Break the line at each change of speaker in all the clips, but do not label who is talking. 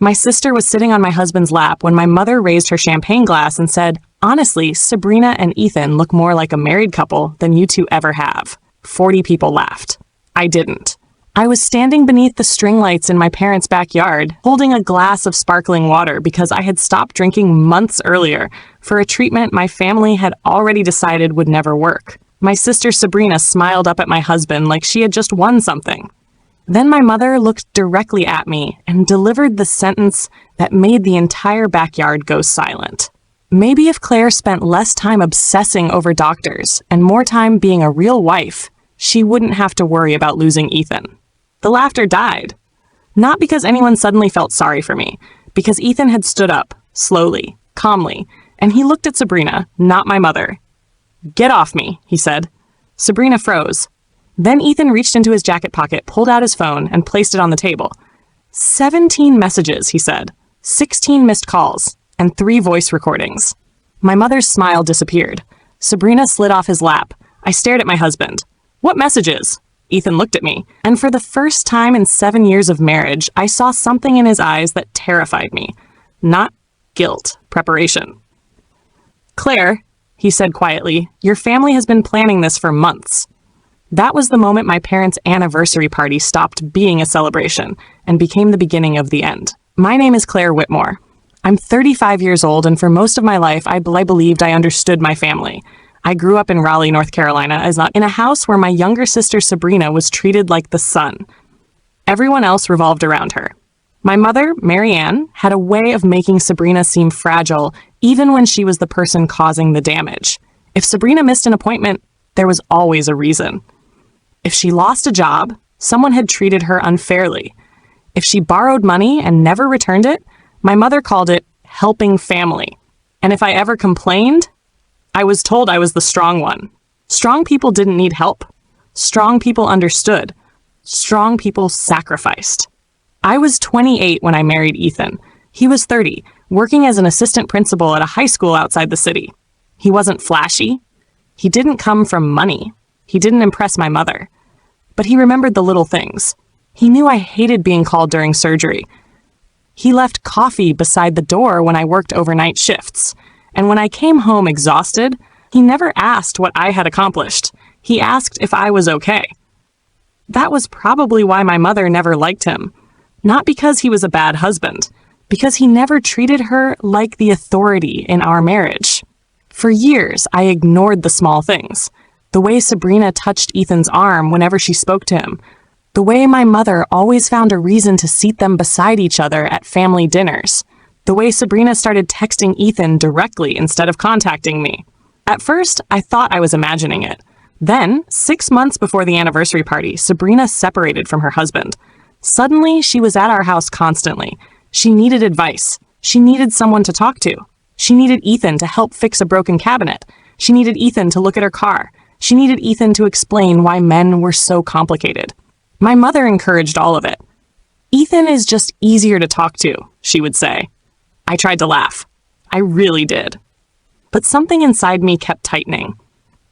My sister was sitting on my husband's lap when my mother raised her champagne glass and said, "Honestly, Sabrina and Ethan look more like a married couple than you two ever have." 40 people laughed. I didn't. I was standing beneath the string lights in my parents' backyard, holding a glass of sparkling water because I had stopped drinking months earlier for a treatment my family had already decided would never work. My sister Sabrina smiled up at my husband like she had just won something. Then my mother looked directly at me and delivered the sentence that made the entire backyard go silent. Maybe if Claire spent less time obsessing over doctors and more time being a real wife, she wouldn't have to worry about losing Ethan. The laughter died. Not because anyone suddenly felt sorry for me, because Ethan had stood up, slowly, calmly, and he looked at Sabrina, not my mother. "Get off me," he said. Sabrina froze. Then Ethan reached into his jacket pocket, pulled out his phone, and placed it on the table. 17 messages, he said. 16 missed calls, and 3 voice recordings. My mother's smile disappeared. Sabrina slid off his lap. I stared at my husband. "What messages?" Ethan looked at me, and for the first time in 7 years of marriage, I saw something in his eyes that terrified me. Not guilt, preparation. "Claire," he said quietly, "your family has been planning this for months." That was the moment my parents' anniversary party stopped being a celebration and became the beginning of the end. My name is Claire Whitmore. I'm 35 years old, and for most of my life, I believed I understood my family. I grew up in Raleigh, North Carolina, in a house where my younger sister Sabrina was treated like the sun. Everyone else revolved around her. My mother, Mary Ann, had a way of making Sabrina seem fragile, even when she was the person causing the damage. If Sabrina missed an appointment, there was always a reason. If she lost a job, someone had treated her unfairly. If she borrowed money and never returned it, my mother called it helping family. And if I ever complained, I was told I was the strong one. Strong people didn't need help. Strong people understood. Strong people sacrificed. I was 28 when I married Ethan. He was 30, working as an assistant principal at a high school outside the city. He wasn't flashy. He didn't come from money. He didn't impress my mother. But he remembered the little things. He knew I hated being called during surgery. He left coffee beside the door when I worked overnight shifts. And when I came home exhausted, he never asked what I had accomplished. He asked if I was okay. That was probably why my mother never liked him. Not because he was a bad husband, because he never treated her like the authority in our marriage. For years, I ignored the small things. The way Sabrina touched Ethan's arm whenever she spoke to him. The way my mother always found a reason to seat them beside each other at family dinners. The way Sabrina started texting Ethan directly instead of contacting me. At first, I thought I was imagining it. Then, 6 months before the anniversary party, Sabrina separated from her husband. Suddenly, she was at our house constantly. She needed advice. She needed someone to talk to. She needed Ethan to help fix a broken cabinet. She needed Ethan to look at her car. She needed Ethan to explain why men were so complicated. My mother encouraged all of it. "Ethan is just easier to talk to," she would say. I tried to laugh. I really did. But something inside me kept tightening.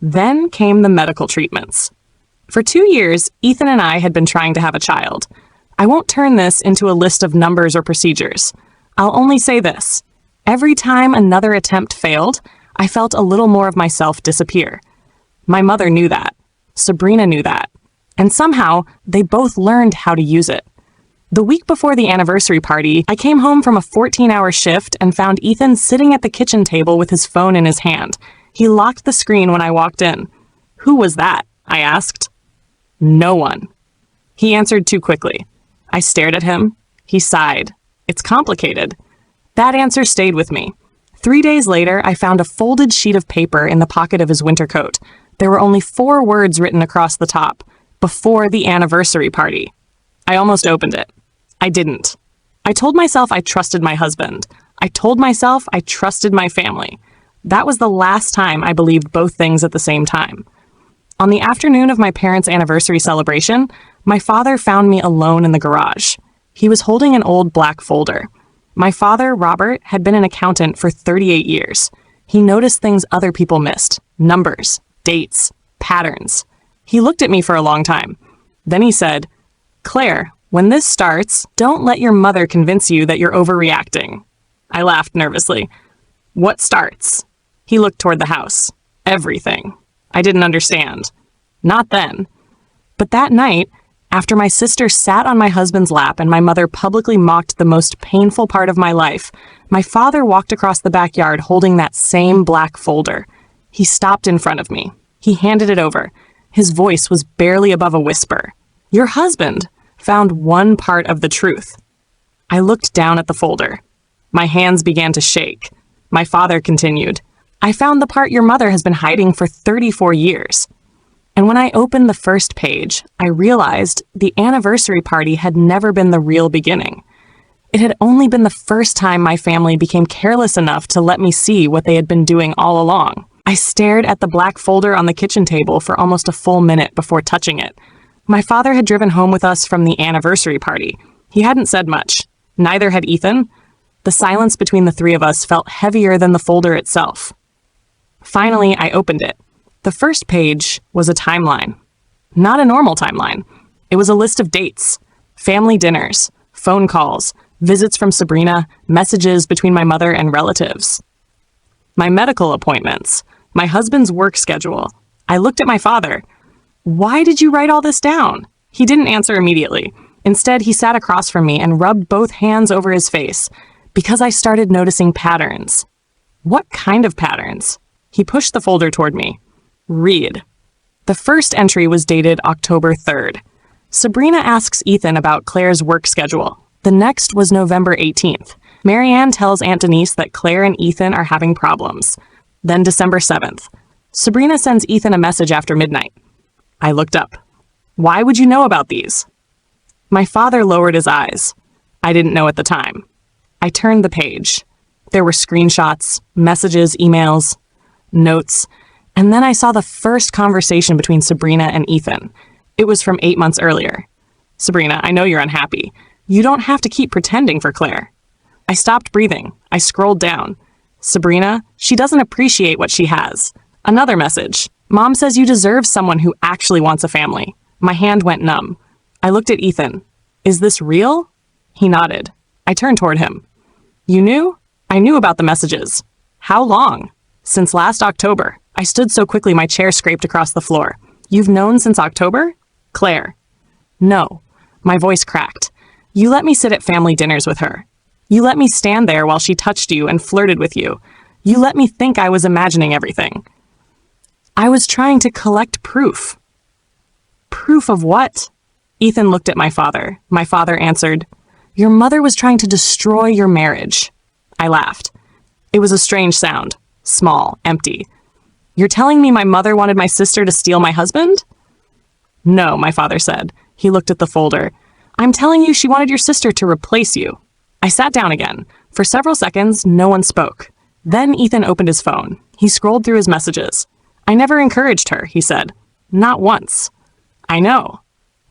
Then came the medical treatments. For 2 years, Ethan and I had been trying to have a child. I won't turn this into a list of numbers or procedures. I'll only say this. Every time another attempt failed, I felt a little more of myself disappear. My mother knew that. Sabrina knew that. And somehow, they both learned how to use it. The week before the anniversary party, I came home from a 14-hour shift and found Ethan sitting at the kitchen table with his phone in his hand. He locked the screen when I walked in. "Who was that?" I asked. "No one." He answered too quickly. I stared at him. He sighed. "It's complicated." That answer stayed with me. 3 days later, I found a folded sheet of paper in the pocket of his winter coat. There were only 4 words written across the top. "Before the anniversary party." I almost opened it. I didn't. I told myself I trusted my husband. I told myself I trusted my family. That was the last time I believed both things at the same time. On the afternoon of my parents' anniversary celebration, my father found me alone in the garage. He was holding an old black folder. My father, Robert, had been an accountant for 38 years. He noticed things other people missed. Numbers, dates, patterns. He looked at me for a long time. Then he said, "Claire, When this starts, don't let your mother convince you that you're overreacting. I laughed nervously. What starts? He looked toward the house. Everything. I didn't understand. Not then. But that night, after my sister sat on my husband's lap and my mother publicly mocked the most painful part of my life, my father walked across the backyard holding that same black folder. He stopped in front of me. He handed it over. His voice was barely above a whisper. Your husband found one part of the truth. I looked down at the folder. My hands began to shake. My father continued, I found the part your mother has been hiding for 34 years. And when I opened the first page, I realized the anniversary party had never been the real beginning. It had only been the first time my family became careless enough to let me see what they had been doing all along. I stared at the black folder on the kitchen table for almost a full minute before touching it. My father had driven home with us from the anniversary party. He hadn't said much. Neither had Ethan. The silence between the three of us felt heavier than the folder itself. Finally, I opened it. The first page was a timeline. Not a normal timeline. It was a list of dates, family dinners, phone calls, visits from Sabrina, messages between my mother and relatives. My medical appointments, my husband's work schedule. I looked at my father. Why did you write all this down? He didn't answer immediately. Instead, he sat across from me and rubbed both hands over his face because I started noticing patterns. What kind of patterns? He pushed the folder toward me. Read. The first entry was dated October 3rd. Sabrina asks Ethan about Claire's work schedule. The next was November 18th. Marianne tells Aunt Denise that Claire and Ethan are having problems. Then December 7th. Sabrina sends Ethan a message after midnight. I looked up. Why would you know about these? My father lowered his eyes. I didn't know at the time. I turned the page. There were screenshots, messages, emails, notes, and then I saw the first conversation between Sabrina and Ethan. It was from 8 months earlier. Sabrina, I know you're unhappy. You don't have to keep pretending for Claire. I stopped breathing. I scrolled down. Sabrina, she doesn't appreciate what she has. Another message. Mom says you deserve someone who actually wants a family. My hand went numb. I looked at Ethan. Is this real? He nodded. I turned toward him. You knew? I knew about the messages. How long? Since last October. I stood so quickly my chair scraped across the floor. You've known since October? Claire. No. My voice cracked. You let me sit at family dinners with her. You let me stand there while she touched you and flirted with you. You let me think I was imagining everything. I was trying to collect proof. Proof of what? Ethan looked at my father. My father answered, Your mother was trying to destroy your marriage. I laughed. It was a strange sound. Small, empty. You're telling me my mother wanted my sister to steal my husband? No, my father said. He looked at the folder. I'm telling you she wanted your sister to replace you. I sat down again. For several seconds, no one spoke. Then Ethan opened his phone. He scrolled through his messages. I never encouraged her, he said. Not once. I know.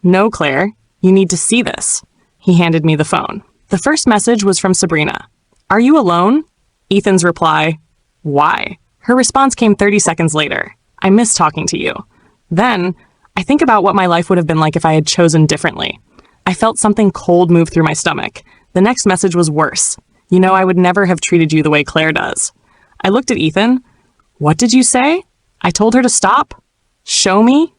No, Claire, you need to see this. He handed me the phone. The first message was from Sabrina. Are you alone? Ethan's reply, why? Her response came 30 seconds later. I miss talking to you. Then, I think about what my life would have been like if I had chosen differently. I felt something cold move through my stomach. The next message was worse. You know, I would never have treated you the way Claire does. I looked at Ethan. What did you say? I told her to stop. Show me?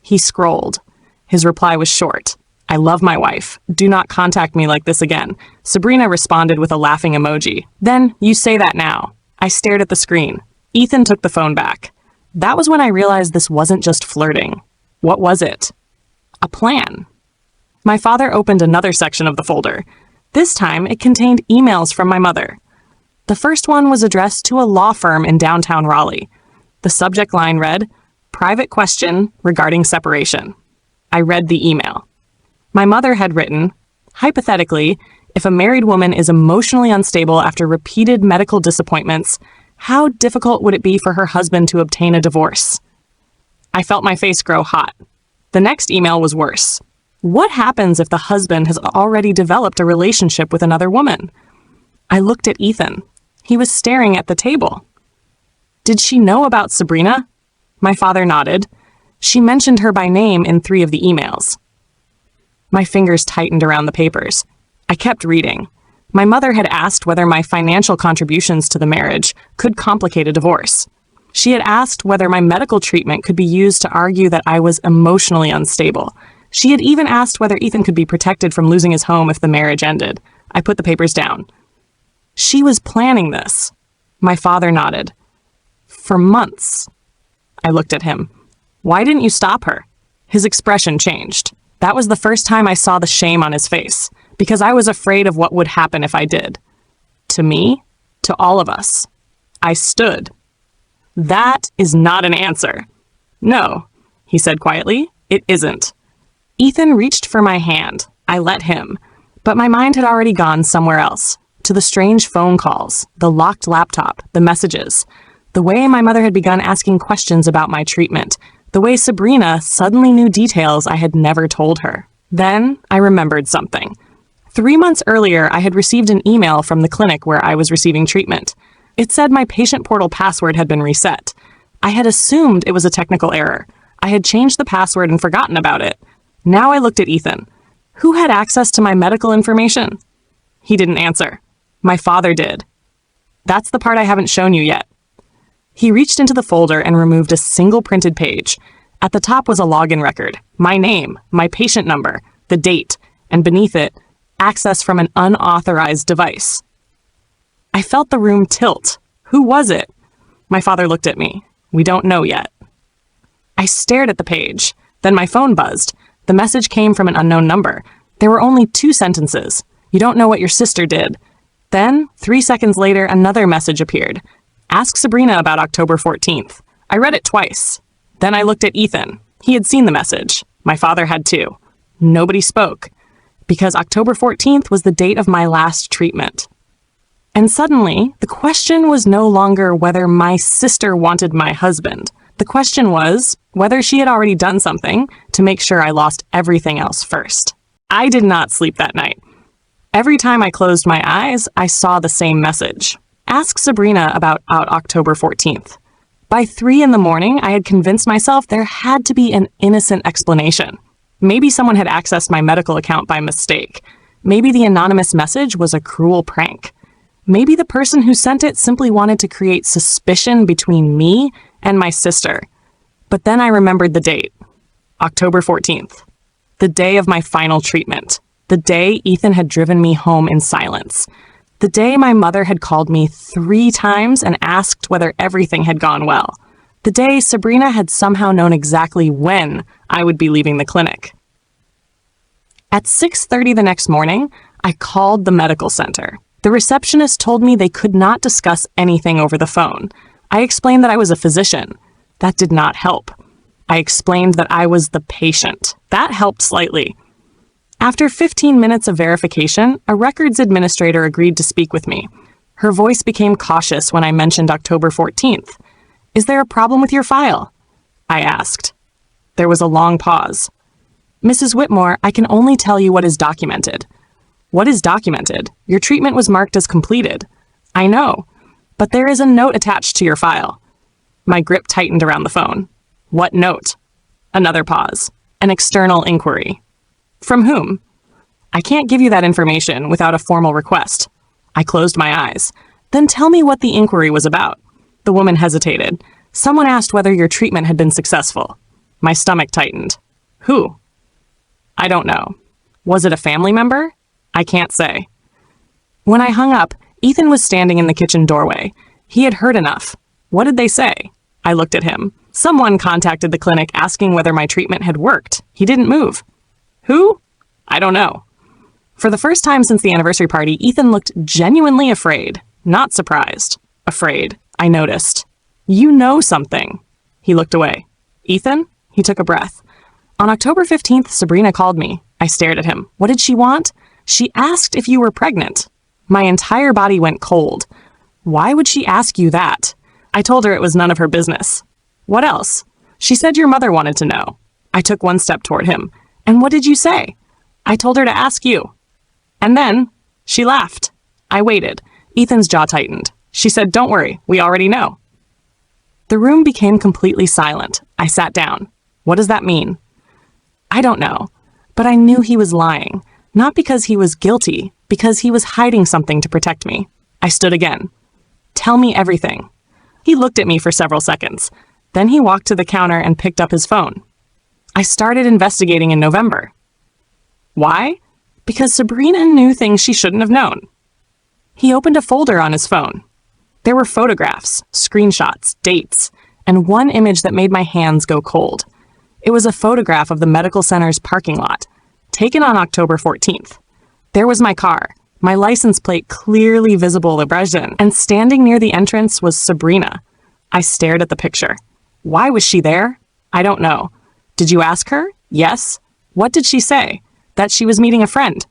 He scrolled. His reply was short. I love my wife. Do not contact me like this again. Sabrina responded with a laughing emoji. Then, you say that now. I stared at the screen. Ethan took the phone back. That was when I realized this wasn't just flirting. What was it? A plan. My father opened another section of the folder. This time, it contained emails from my mother. The first one was addressed to a law firm in downtown Raleigh. The subject line read, Private question regarding separation. I read the email. My mother had written, hypothetically, if a married woman is emotionally unstable after repeated medical disappointments, how difficult would it be for her husband to obtain a divorce? I felt my face grow hot. The next email was worse. What happens if the husband has already developed a relationship with another woman? I looked at Ethan. He was staring at the table. Did she know about Sabrina? My father nodded. She mentioned her by name in 3 of the emails. My fingers tightened around the papers. I kept reading. My mother had asked whether my financial contributions to the marriage could complicate a divorce. She had asked whether my medical treatment could be used to argue that I was emotionally unstable. She had even asked whether Ethan could be protected from losing his home if the marriage ended. I put the papers down. She was planning this. My father nodded. For months. I looked at him. Why didn't you stop her? His expression changed. That was the first time I saw the shame on his face, because I was afraid of what would happen if I did. To me, to all of us. I stood. That is not an answer. No, he said quietly, it isn't. Ethan reached for my hand. I let him. But my mind had already gone somewhere else, to the strange phone calls, the locked laptop, the messages, the way my mother had begun asking questions about my treatment, the way Sabrina suddenly knew details I had never told her. Then I remembered something. 3 months earlier, I had received an email from the clinic where I was receiving treatment. It said my patient portal password had been reset. I had assumed it was a technical error. I had changed the password and forgotten about it. Now I looked at Ethan. Who had access to my medical information? He didn't answer. My father did. That's the part I haven't shown you yet. He reached into the folder and removed a single printed page. At the top was a login record, my name, my patient number, the date, and beneath it, access from an unauthorized device. I felt the room tilt. Who was it? My father looked at me. We don't know yet. I stared at the page. Then my phone buzzed. The message came from an unknown number. There were only 2 sentences. You don't know what your sister did. Then, 3 seconds later, another message appeared. Ask Sabrina about October 14th. I read it twice. Then I looked at Ethan. He had seen the message. My father had too. Nobody spoke. Because October 14th was the date of my last treatment. And suddenly, the question was no longer whether my sister wanted my husband. The question was whether she had already done something to make sure I lost everything else first. I did not sleep that night. Every time I closed my eyes, I saw the same message. Ask Sabrina about October 14th. By 3 in the morning, I had convinced myself there had to be an innocent explanation. Maybe someone had accessed my medical account by mistake. Maybe the anonymous message was a cruel prank. Maybe the person who sent it simply wanted to create suspicion between me and my sister. But then I remembered the date. October 14th. The day of my final treatment. The day Ethan had driven me home in silence. The day my mother had called me 3 times and asked whether everything had gone well. The day Sabrina had somehow known exactly when I would be leaving the clinic. At 6:30 the next morning, I called the medical center. The receptionist told me they could not discuss anything over the phone. I explained that I was a physician. That did not help. I explained that I was the patient. That helped slightly. After 15 minutes of verification, a records administrator agreed to speak with me. Her voice became cautious when I mentioned October 14th. Is there a problem with your file? I asked. There was a long pause. Mrs. Whitmore, I can only tell you what is documented. What is documented? Your treatment was marked as completed. I know, but there is a note attached to your file. My grip tightened around the phone. What note? Another pause. An external inquiry. From whom? I can't give you that information without a formal request. I closed my eyes. Then tell me what the inquiry was about. The woman hesitated. Someone asked whether your treatment had been successful. My stomach tightened. Who? I don't know. Was it a family member? I can't say. When I hung up, Ethan was standing in the kitchen doorway. He had heard enough. What did they say? I looked at him. Someone contacted the clinic asking whether my treatment had worked. He didn't move. Who? I don't know. For the first time since the anniversary party, Ethan looked genuinely afraid. Not surprised. Afraid. I noticed. You know something. He looked away. Ethan? He took a breath. On October 15th, Sabrina called me. I stared at him. What did she want? She asked if you were pregnant. My entire body went cold. Why would she ask you that? I told her it was none of her business. What else? She said your mother wanted to know. I took 1 step toward him. And what did you say? I told her to ask you. And then she laughed. I waited. Ethan's jaw tightened. She said, don't worry, we already know. The room became completely silent. I sat down. What does that mean? I don't know. But I knew he was lying, not because he was guilty, because he was hiding something to protect me. I stood again. Tell me everything. He looked at me for several seconds. Then he walked to the counter and picked up his phone. I started investigating in November. Why? Because Sabrina knew things she shouldn't have known. He opened a folder on his phone. There were photographs, screenshots, dates, and one image that made my hands go cold. It was a photograph of the medical center's parking lot, taken on October 14th. There was my car, my license plate clearly visible at Brezhnev, and standing near the entrance was Sabrina. I stared at the picture. Why was she there? I don't know. Did you ask her? Yes. What did she say? That she was meeting a friend.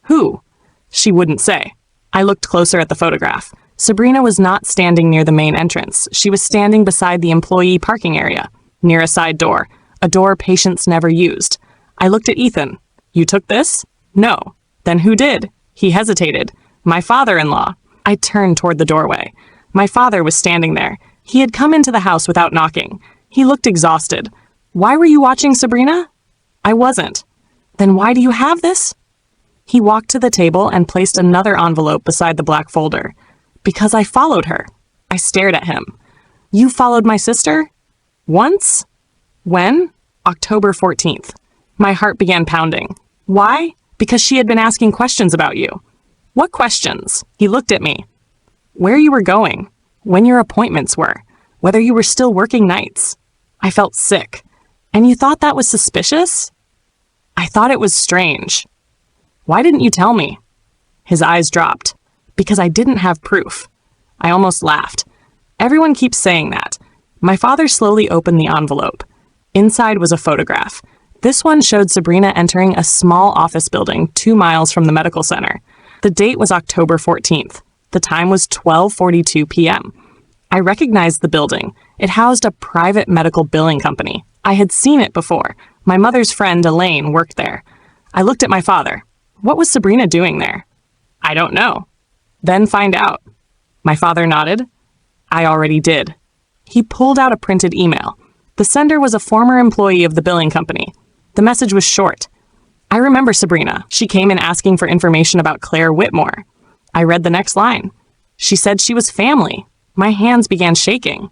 Who? She wouldn't say. I looked closer at the photograph. Sabrina was not standing near the main entrance. She was standing beside the employee parking area, near a side door, a door patients never used. I looked at Ethan. You took this? No. Then who did? He hesitated. My father-in-law. I turned toward the doorway. My father was standing there. He had come into the house without knocking. He looked exhausted. Why were you watching Sabrina? I wasn't. Then why do you have this? He walked to the table and placed another envelope beside the black folder. Because I followed her. I stared at him. You followed my sister? Once? When? October 14th. My heart began pounding. Why? Because she had been asking questions about you. What questions? He looked at me. Where you were going, when your appointments were, whether you were still working nights. I felt sick. And you thought that was suspicious? I thought it was strange. Why didn't you tell me? His eyes dropped. Because I didn't have proof. I almost laughed. Everyone keeps saying that. My father slowly opened the envelope. Inside was a photograph. This one showed Sabrina entering a small office building 2 miles from the medical center. The date was October 14th. The time was 12:42 p.m. I recognized the building. It housed a private medical billing company. I had seen it before. My mother's friend Elaine worked there. I looked at my father. What was Sabrina doing there? I don't know. Then find out. My father nodded. I already did. He pulled out a printed email. The sender was a former employee of the billing company. The message was short. I remember Sabrina. She came in asking for information about Claire Whitmore. I read the next line. She said she was family. My hands began shaking.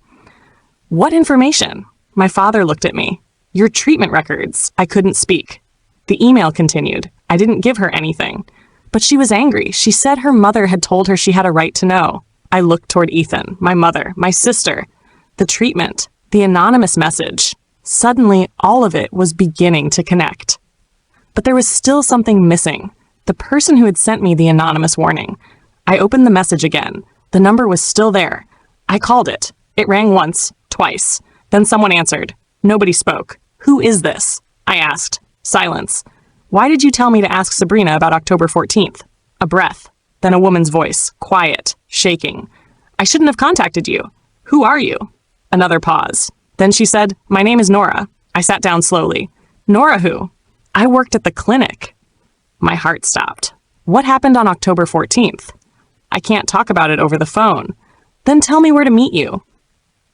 What information? My father looked at me. Your treatment records. I couldn't speak. The email continued. I didn't give her anything. But she was angry. She said her mother had told her she had a right to know. I looked toward Ethan, my mother, my sister. The treatment, the anonymous message. Suddenly, all of it was beginning to connect. But there was still something missing. The person who had sent me the anonymous warning. I opened the message again. The number was still there. I called it. It rang once, twice. Then someone answered. Nobody spoke. Who is this? I asked. Silence. Why did you tell me to ask Sabrina about October 14th? A breath. Then a woman's voice, quiet, shaking. I shouldn't have contacted you. Who are you? Another pause. Then she said, my name is Nora. I sat down slowly. Nora who? I worked at the clinic. My heart stopped. What happened on October 14th? I can't talk about it over the phone. Then tell me where to meet you.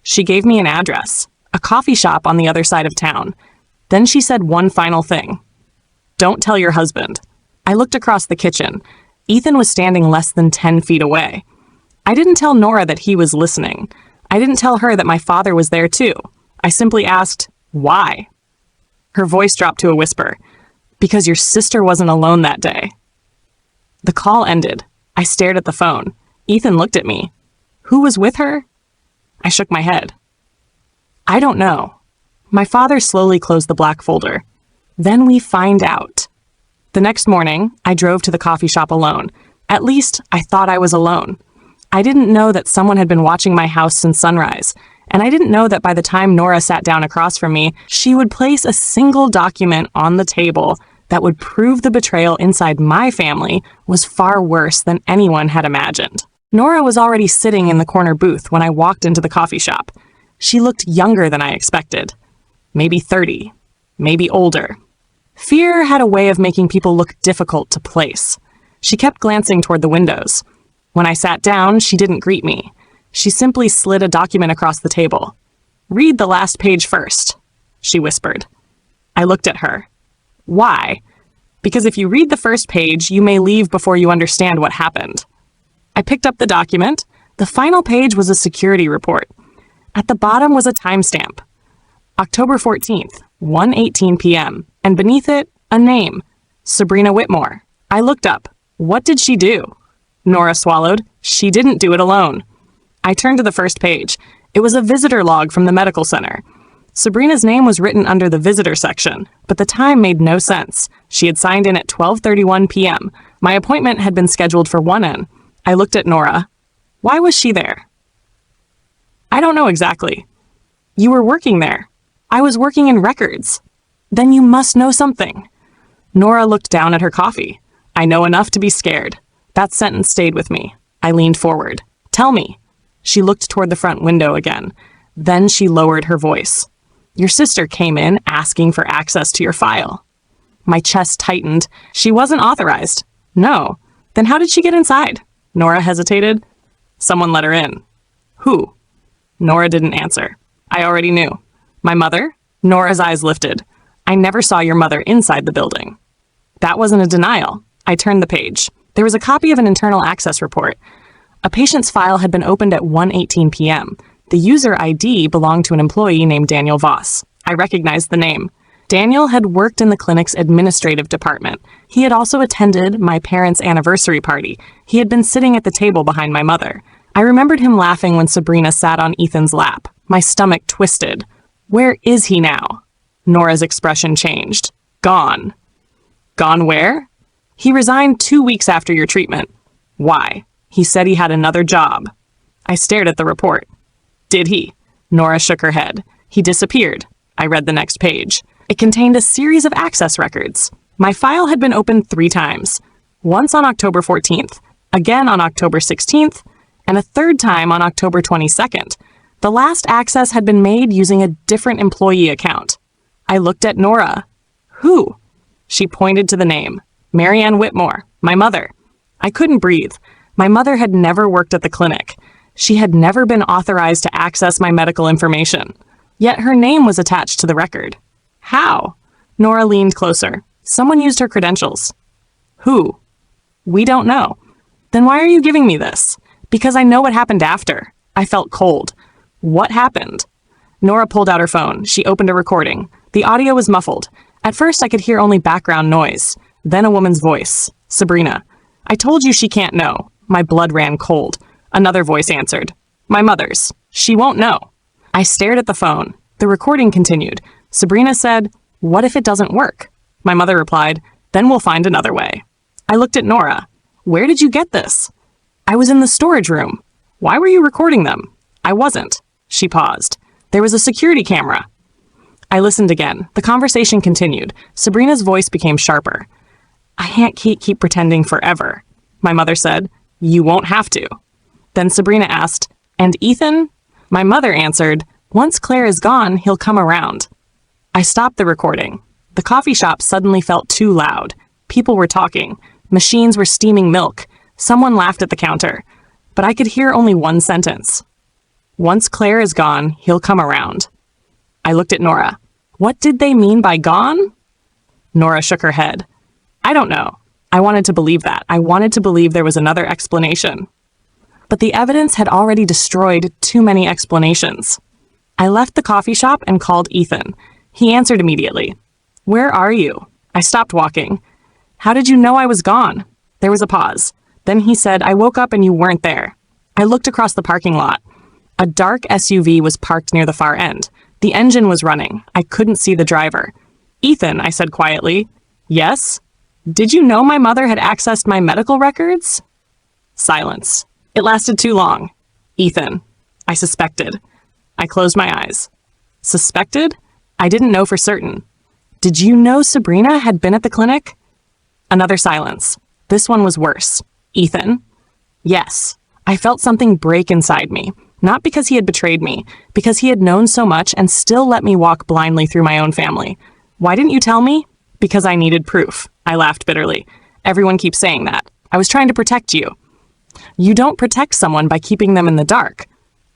She gave me an address, a coffee shop on the other side of town. Then she said one final thing. Don't tell your husband. I looked across the kitchen. Ethan was standing less than 10 feet away. I didn't tell Nora that he was listening. I didn't tell her that my father was there too. I simply asked, why? Her voice dropped to a whisper. Because your sister wasn't alone that day. The call ended. I stared at the phone. Ethan looked at me. Who was with her? I shook my head. I don't know. My father slowly closed the black folder. Then we find out. The next morning, I drove to the coffee shop alone. At least, I thought I was alone. I didn't know that someone had been watching my house since sunrise, and I didn't know that by the time Nora sat down across from me, she would place a single document on the table that would prove the betrayal inside my family was far worse than anyone had imagined. Nora was already sitting in the corner booth when I walked into the coffee shop. She looked younger than I expected. Maybe 30, maybe older. Fear had a way of making people look difficult to place. She kept glancing toward the windows. When I sat down, she didn't greet me. She simply slid a document across the table. Read the last page first, she whispered. I looked at her. Why? Because if you read the first page, you may leave before you understand what happened. I picked up the document. The final page was a security report. At the bottom was a timestamp. October 14th, 1:18 p.m., and beneath it, a name, Sabrina Whitmore. I looked up. What did she do? Nora swallowed. She didn't do it alone. I turned to the first page. It was a visitor log from the medical center. Sabrina's name was written under the visitor section, but the time made no sense. She had signed in at 12:31 p.m. My appointment had been scheduled for 1 I looked at Nora. Why was she there? I don't know exactly. You were working there. I was working in records. Then you must know something. Nora looked down at her coffee. I know enough to be scared. That sentence stayed with me. I leaned forward. Tell me. She looked toward the front window again. Then she lowered her voice. Your sister came in asking for access to your file. My chest tightened. She wasn't authorized. No. Then how did she get inside? Nora hesitated. Someone let her in. Who? Nora didn't answer. I already knew. My mother? Nora's eyes lifted. I never saw your mother inside the building. That wasn't a denial. I turned the page. There was a copy of an internal access report. A patient's file had been opened at 1:18 p.m. The user ID belonged to an employee named Daniel Voss. I recognized the name. Daniel had worked in the clinic's administrative department. He had also attended my parents' anniversary party. He had been sitting at the table behind my mother. I remembered him laughing when Sabrina sat on Ethan's lap. My stomach twisted. Where is he now? Nora's expression changed. Gone. Gone where? He resigned 2 weeks after your treatment. Why? He said he had another job. I stared at the report. Did he? Nora shook her head. He disappeared. I read the next page. It contained a series of access records. My file had been opened 3 times. Once on October 14th, again on October 16th, and a third time on October 22nd. The last access had been made using a different employee account. I looked at Nora. Who? She pointed to the name. Marianne Whitmore, my mother. I couldn't breathe. My mother had never worked at the clinic. She had never been authorized to access my medical information. Yet her name was attached to the record. How? Nora leaned closer. Someone used her credentials. Who? We don't know. Then why are you giving me this? Because I know what happened after. I felt cold. What happened? Nora pulled out her phone. She opened a recording. The audio was muffled. At first, I could hear only background noise. Then a woman's voice. Sabrina. I told you she can't know. My blood ran cold. Another voice answered. My mother's. She won't know. I stared at the phone. The recording continued. Sabrina said, what if it doesn't work? My mother replied, then we'll find another way. I looked at Nora. Where did you get this? I was in the storage room. Why were you recording them? I wasn't. She paused. There was a security camera. I listened again. The conversation continued. Sabrina's voice became sharper. I can't keep pretending forever. My mother said, you won't have to. Then Sabrina asked, and Ethan? My mother answered, once Claire is gone, he'll come around. I stopped the recording. The coffee shop suddenly felt too loud. People were talking. Machines were steaming milk. Someone laughed at the counter. But I could hear only one sentence. Once Claire is gone, he'll come around. I looked at Nora. What did they mean by gone? Nora shook her head. I don't know. I wanted to believe that. I wanted to believe there was another explanation. But the evidence had already destroyed too many explanations. I left the coffee shop and called Ethan. He answered immediately. Where are you? I stopped walking. How did you know I was gone? There was a pause. Then he said, I woke up and you weren't there. I looked across the parking lot. A dark SUV was parked near the far end. The engine was running. I couldn't see the driver. Ethan, I said quietly. Yes? Did you know my mother had accessed my medical records? Silence. It lasted too long. Ethan. I suspected. I closed my eyes. Suspected? I didn't know for certain. Did you know Sabrina had been at the clinic? Another silence. This one was worse. Ethan? Yes. I felt something break inside me. Not because he had betrayed me, because he had known so much and still let me walk blindly through my own family. Why didn't you tell me? Because I needed proof. I laughed bitterly. Everyone keeps saying that. I was trying to protect you. You don't protect someone by keeping them in the dark.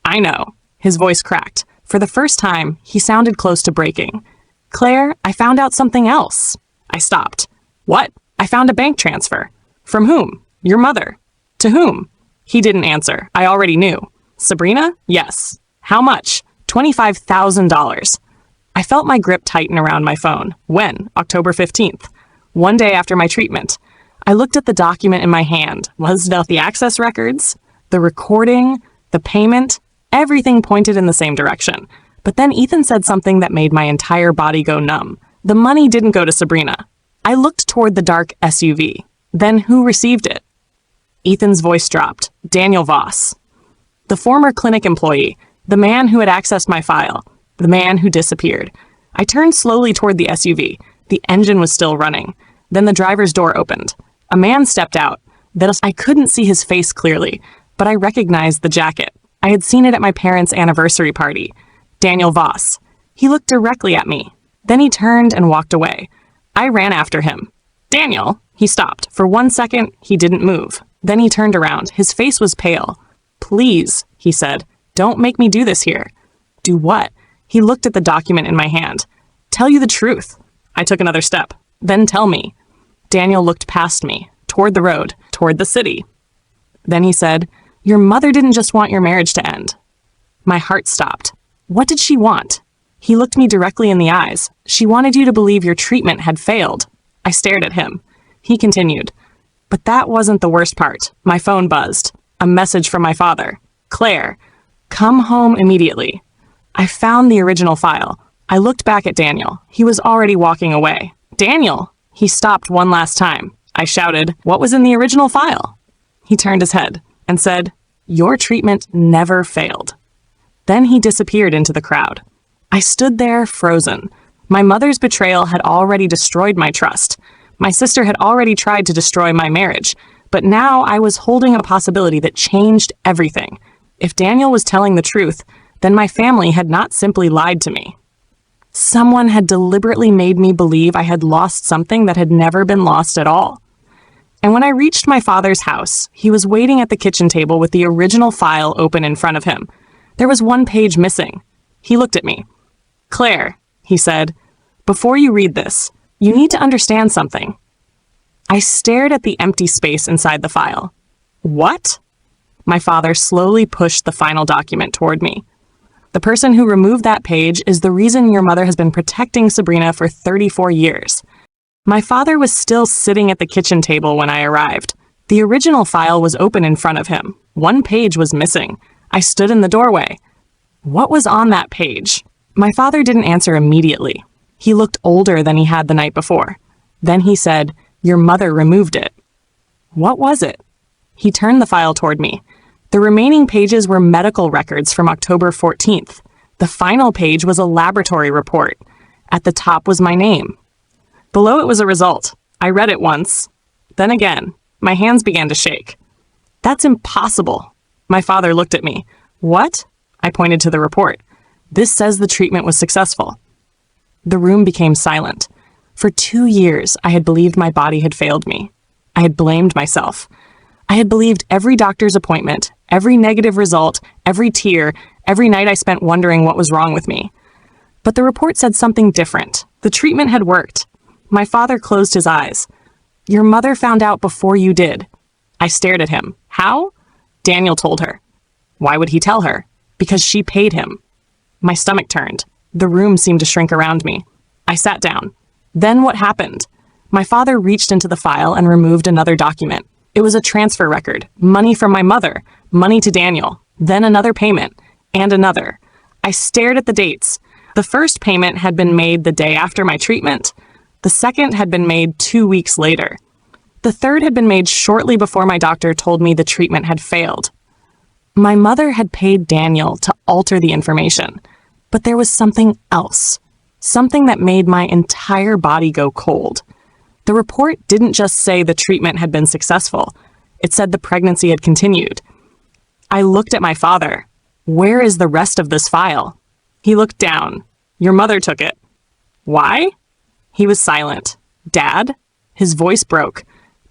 I know. His voice cracked. For the first time, he sounded close to breaking. Claire, I found out something else. I stopped. What? I found a bank transfer. From whom? Your mother. To whom? He didn't answer. I already knew. Sabrina? Yes. How much? $25,000. I felt my grip tighten around my phone. When? October 15th. One day after my treatment. I looked at the document in my hand. Was it the access records? The recording? The payment? Everything pointed in the same direction. But then Ethan said something that made my entire body go numb. The money didn't go to Sabrina. I looked toward the dark SUV. Then who received it? Ethan's voice dropped. Daniel Voss. The former clinic employee. The man who had accessed my file. The man who disappeared. I turned slowly toward the SUV. The engine was still running. Then the driver's door opened. A man stepped out. Then I couldn't see his face clearly, but I recognized the jacket. I had seen it at my parents' anniversary party. Daniel Voss. He looked directly at me. Then he turned and walked away. I ran after him. Daniel! He stopped. For 1 second, he didn't move. Then he turned around. His face was pale. Please, he said, don't make me do this here. Do what? He looked at the document in my hand. Tell you the truth. I took another step. Then tell me. Daniel looked past me, toward the road, toward the city. Then he said, your mother didn't just want your marriage to end. My heart stopped. What did she want? He looked me directly in the eyes. She wanted you to believe your treatment had failed. I stared at him. He continued. But that wasn't the worst part. My phone buzzed. A message from my father. Claire, come home immediately. I found the original file. I looked back at Daniel. He was already walking away. Daniel! He stopped one last time. I shouted, what was in the original file? He turned his head and said, your treatment never failed. Then he disappeared into the crowd. I stood there frozen. My mother's betrayal had already destroyed my trust. My sister had already tried to destroy my marriage, but now I was holding a possibility that changed everything. If Daniel was telling the truth, then my family had not simply lied to me. Someone had deliberately made me believe I had lost something that had never been lost at all. And when I reached my father's house, he was waiting at the kitchen table with the original file open in front of him. There was one page missing. He looked at me. Claire, he said, before you read this, you need to understand something. I stared at the empty space inside the file. What? My father slowly pushed the final document toward me. The person who removed that page is the reason your mother has been protecting Sabrina for 34 years. My father was still sitting at the kitchen table when I arrived. The original file was open in front of him. One page was missing. I stood in the doorway. What was on that page? My father didn't answer immediately. He looked older than he had the night before. Then he said, your mother removed it. What was it? He turned the file toward me. The remaining pages were medical records from October 14th. The final page was a laboratory report. At the top was my name. Below it was a result. I read it once. Then again, my hands began to shake. That's impossible. My father looked at me. What? I pointed to the report. This says the treatment was successful. The room became silent. For 2 years, I had believed my body had failed me. I had blamed myself. I had believed every doctor's appointment, every negative result, every tear, every night I spent wondering what was wrong with me. But the report said something different. The treatment had worked. My father closed his eyes. Your mother found out before you did. I stared at him. How? Daniel told her. Why would he tell her? Because she paid him. My stomach turned. The room seemed to shrink around me. I sat down. Then what happened? My father reached into the file and removed another document. It was a transfer record, money from my mother, money to Daniel, then another payment, and another. I stared at the dates. The first payment had been made the day after my treatment. The second had been made 2 weeks later. The third had been made shortly before my doctor told me the treatment had failed. My mother had paid Daniel to alter the information, but there was something else, something that made my entire body go cold. The report didn't just say the treatment had been successful. It said the pregnancy had continued. I looked at my father. Where is the rest of this file? He looked down. Your mother took it. Why? He was silent. Dad? His voice broke.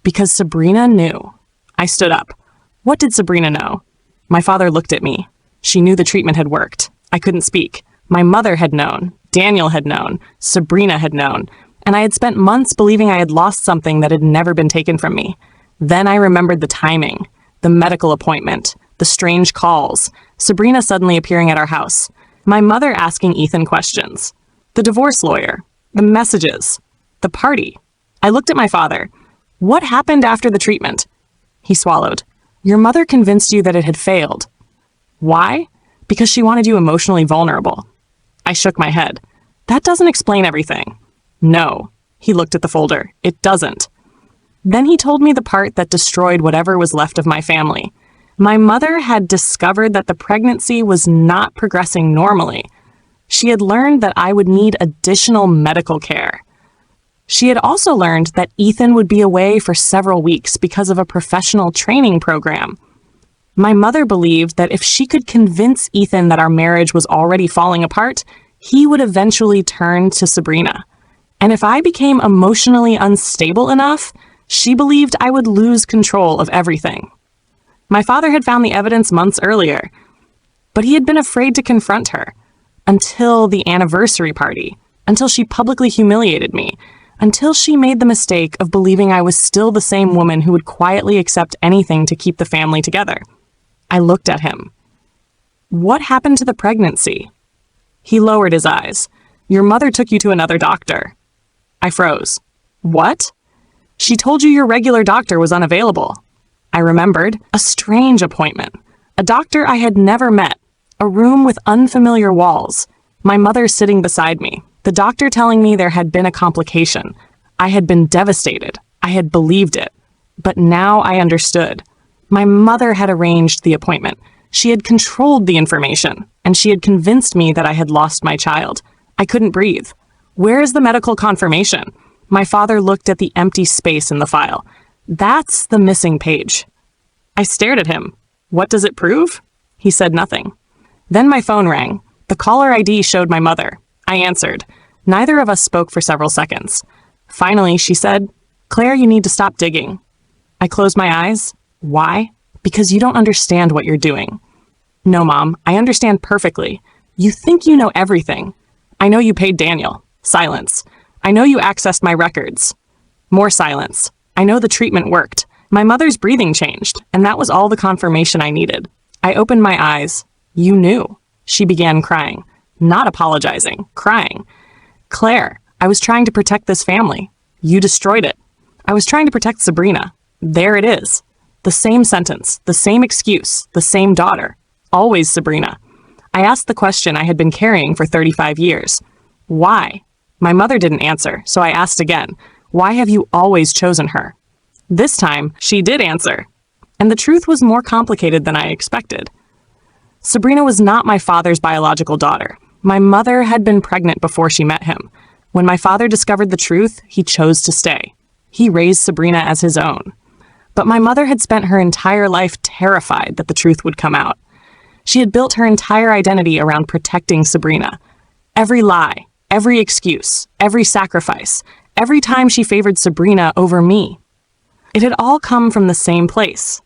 Because Sabrina knew. I stood up. What did Sabrina know? My father looked at me. She knew the treatment had worked. I couldn't speak. My mother had known. Daniel had known. Sabrina had known. and I had spent months believing I had lost something that had never been taken from me. Then I remembered the timing, the medical appointment, the strange calls, Sabrina suddenly appearing at our house, my mother asking Ethan questions, the divorce lawyer, the messages, the party. I looked at my father. What happened after the treatment? He swallowed. Your mother convinced you that it had failed. Why? Because she wanted you emotionally vulnerable. I shook my head. That doesn't explain everything. No. He looked at the folder. It doesn't. Then he told me the part that destroyed whatever was left of my family. My mother had discovered that the pregnancy was not progressing normally. She had learned that I would need additional medical care. She had also learned that Ethan would be away for several weeks because of a professional training program. My mother believed that if she could convince Ethan that our marriage was already falling apart, he would eventually turn to Sabrina. And if I became emotionally unstable enough, she believed I would lose control of everything. My father had found the evidence months earlier, but he had been afraid to confront her until the anniversary party, until she publicly humiliated me, until she made the mistake of believing I was still the same woman who would quietly accept anything to keep the family together. I looked at him. What happened to the pregnancy? He lowered his eyes. Your mother took you to another doctor. I froze. What? She told you your regular doctor was unavailable. I remembered. A strange appointment. A doctor I had never met. A room with unfamiliar walls. My mother sitting beside me. The doctor telling me there had been a complication. I had been devastated. I had believed it. But now I understood. My mother had arranged the appointment. She had controlled the information, and she had convinced me that I had lost my child. I couldn't breathe. Where is the medical confirmation? My father looked at the empty space in the file. That's the missing page. I stared at him. What does it prove? He said nothing. Then my phone rang. The caller ID showed my mother. I answered. Neither of us spoke for several seconds. Finally, she said, Claire, you need to stop digging. I closed my eyes. Why? Because you don't understand what you're doing. No, Mom, I understand perfectly. You think you know everything. I know you paid Daniel. Silence. I know you accessed my records. More silence. I know the treatment worked. My mother's breathing changed, and that was all the confirmation I needed. I opened my eyes. You knew. She began crying. Not apologizing, crying. Claire, I was trying to protect this family. You destroyed it. I was trying to protect Sabrina. There it is. The same sentence, the same excuse, the same daughter. Always Sabrina. I asked the question I had been carrying for 35 years. Why? My mother didn't answer, so I asked again. Why have you always chosen her? This time, she did answer. And the truth was more complicated than I expected. Sabrina was not my father's biological daughter. My mother had been pregnant before she met him. When my father discovered the truth, he chose to stay. He raised Sabrina as his own. But my mother had spent her entire life terrified that the truth would come out. She had built her entire identity around protecting Sabrina. Every lie, every excuse, every sacrifice, every time she favored Sabrina over me. It had all come from the same place.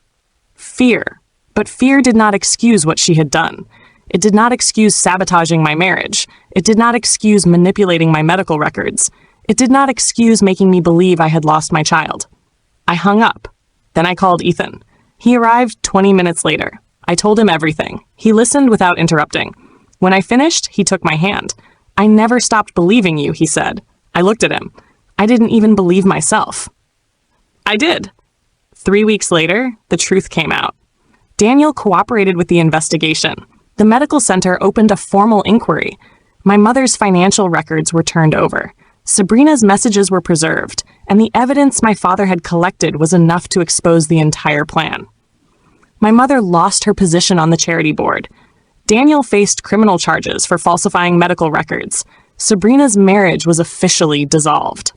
Fear. But fear did not excuse what she had done. It did not excuse sabotaging my marriage. It did not excuse manipulating my medical records. It did not excuse making me believe I had lost my child. I hung up. Then I called Ethan. He arrived 20 minutes later. I told him everything. He listened without interrupting. When I finished, he took my hand. I never stopped believing you, he said. I looked at him. I didn't even believe myself. I did. 3 weeks later, the truth came out. Daniel cooperated with the investigation. The medical center opened a formal inquiry. My mother's financial records were turned over. Sabrina's messages were preserved, and the evidence my father had collected was enough to expose the entire plan. My mother lost her position on the charity board. Daniel faced criminal charges for falsifying medical records. Sabrina's marriage was officially dissolved.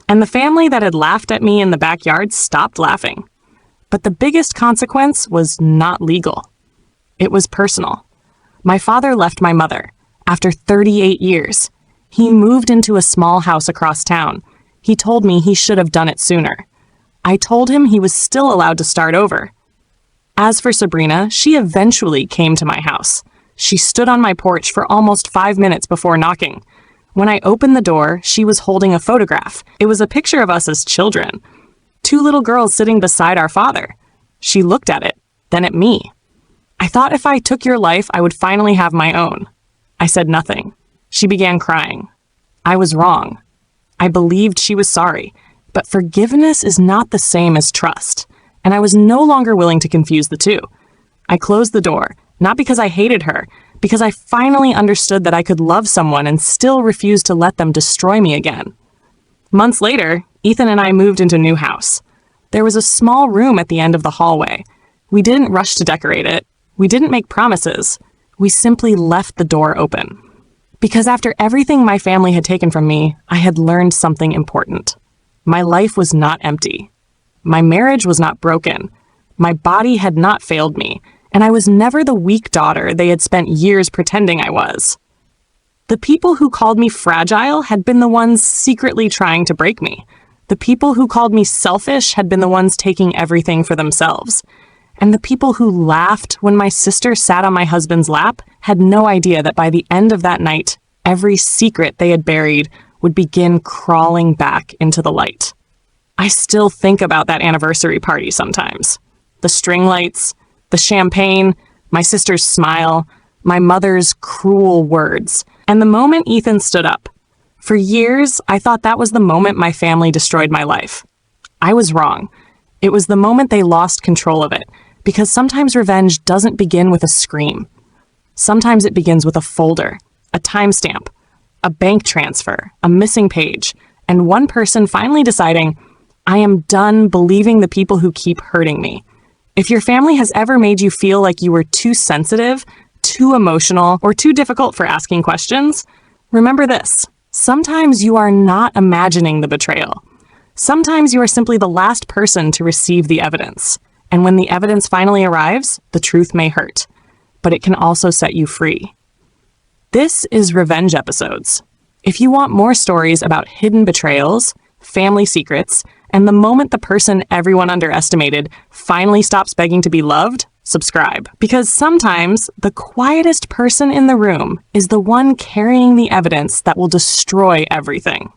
And the family that had laughed at me in the backyard stopped laughing. But the biggest consequence was not legal. It was personal. My father left my mother. After 38 years, he moved into a small house across town. He told me he should have done it sooner. I told him he was still allowed to start over. As for Sabrina, she eventually came to my house. She stood on my porch for almost 5 minutes before knocking. When I opened the door, she was holding a photograph. It was a picture of us as children. 2 little girls sitting beside our father. She looked at it, then at me. I thought if I took your life, I would finally have my own. I said nothing. She began crying. I was wrong. I believed she was sorry, but forgiveness is not the same as trust, and I was no longer willing to confuse the two. I closed the door, not because I hated her, because I finally understood that I could love someone and still refuse to let them destroy me again. Months later, Ethan and I moved into a new house. There was a small room at the end of the hallway. We didn't rush to decorate it. We didn't make promises. We simply left the door open. Because after everything my family had taken from me, I had learned something important. My life was not empty. My marriage was not broken. My body had not failed me, and I was never the weak daughter they had spent years pretending I was. The people who called me fragile had been the ones secretly trying to break me. The people who called me selfish had been the ones taking everything for themselves. And the people who laughed when my sister sat on my husband's lap had no idea that by the end of that night, every secret they had buried would begin crawling back into the light. I still think about that anniversary party sometimes. The string lights, the champagne, my sister's smile, my mother's cruel words, and the moment Ethan stood up. For years, I thought that was the moment my family destroyed my life. I was wrong. It was the moment they lost control of it, because sometimes revenge doesn't begin with a scream. Sometimes it begins with a folder, a timestamp, a bank transfer, a missing page, and one person finally deciding, I am done believing the people who keep hurting me. If your family has ever made you feel like you were too sensitive, too emotional, or too difficult for asking questions, remember this. Sometimes you are not imagining the betrayal. Sometimes you are simply the last person to receive the evidence. And when the evidence finally arrives, the truth may hurt, but it can also set you free. This is Revenge Episodes. If you want more stories about hidden betrayals, family secrets, and the moment the person everyone underestimated finally stops begging to be loved, subscribe. Because sometimes the quietest person in the room is the one carrying the evidence that will destroy everything.